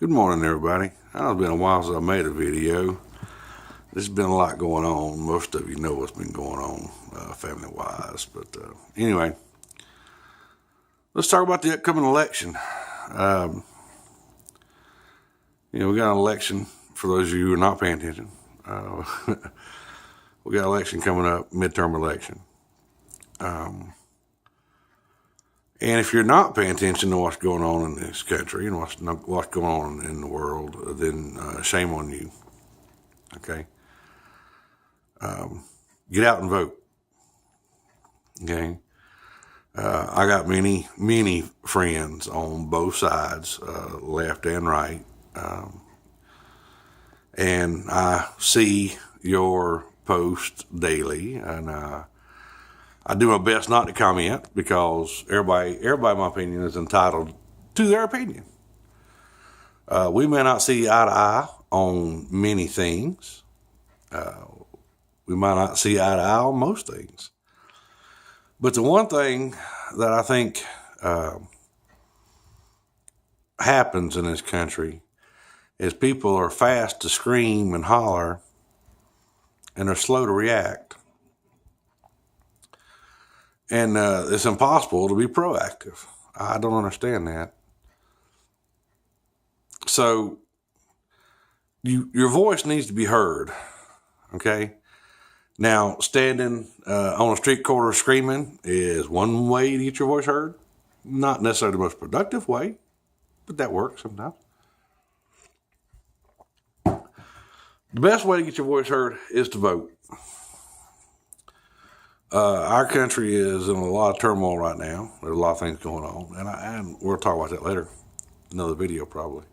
Good morning, everybody. I know it's been a while since I made a video. There's been a lot going on. Most of you know what's been going on family-wise. But anyway, let's talk about the upcoming election. We got an election, for those of you who are not paying attention. We got an election coming up, midterm election. And if you're not paying attention to what's going on in this country and what's going on in the world, then shame on you. Okay? Get out and vote. Okay? I got many friends on both sides, left and right. And I see your posts daily, and I do my best not to comment because everybody, in my opinion, is entitled to their opinion. We may not see eye to eye on many things. We might not see eye to eye on most things. But the one thing that I think happens in this country is people are fast to scream and holler and are slow to react. And it's impossible to be proactive. I don't understand that. So your voice needs to be heard, okay? Now, standing on a street corner screaming is one way to get your voice heard. Not necessarily the most productive way, but that works sometimes. The best way to get your voice heard is to vote. Our country is in a lot of turmoil right now. There's a lot of things going on, and we'll talk about that later. Another video probably.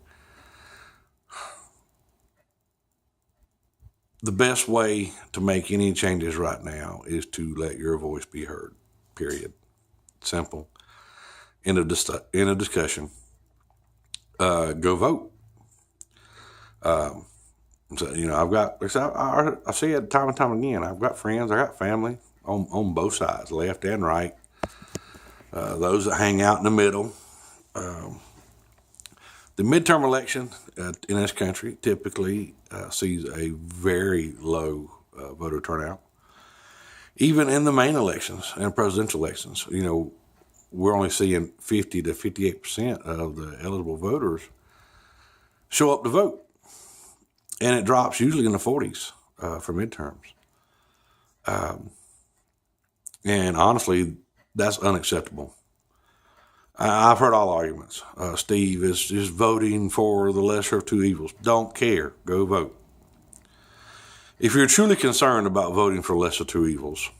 The best way to make any changes right now is to let your voice be heard. Period. Simple. End of discussion. Go vote. So, I've got, I see it time and time again. I've got friends, I got family on both sides, left and right. Those that hang out in the middle. The midterm election in this country typically sees a very low voter turnout. Even in the main elections and presidential elections, we're only seeing 50 to 58% of the eligible voters show up to vote. And it drops usually in the 40s for midterms. And honestly, that's unacceptable. I've heard all arguments. Steve is just voting for the lesser of two evils. Don't care. Go vote. If you're truly concerned about voting for lesser of two evils,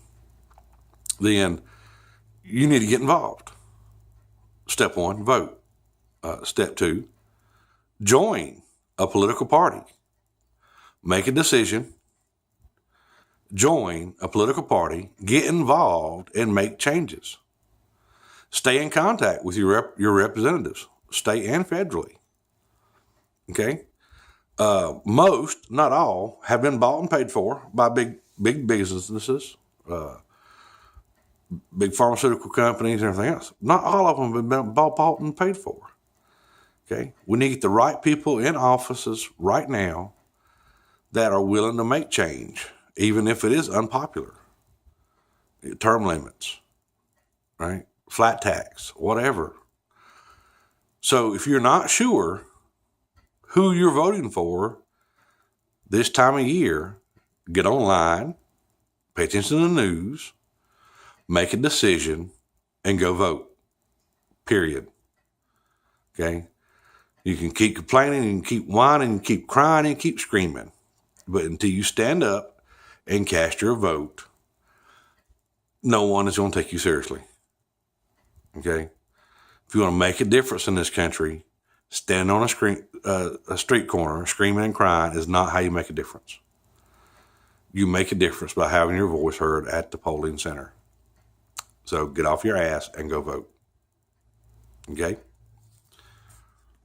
then you need to get involved. Step 1, vote. Step 2, join a political party. Make a decision. Join a political party, get involved, and make changes. Stay in contact with your representatives, state and federally. Okay? Most, not all, have been bought and paid for by big businesses, big pharmaceutical companies, and everything else. Not all of them have been bought and paid for. Okay? We need the right people in offices right now that are willing to make change, even if it is unpopular. Term limits, right? Flat tax, whatever. So if you're not sure who you're voting for this time of year, get online, pay attention to the news, make a decision, and go vote. Period. Okay? You can keep complaining, you can keep whining, you can keep crying, and keep screaming. But until you stand up and cast your vote, no one is going to take you seriously. Okay? If you want to make a difference in this country, standing on a street corner, screaming and crying is not how you make a difference. You make a difference by having your voice heard at the polling center. So get off your ass and go vote. Okay?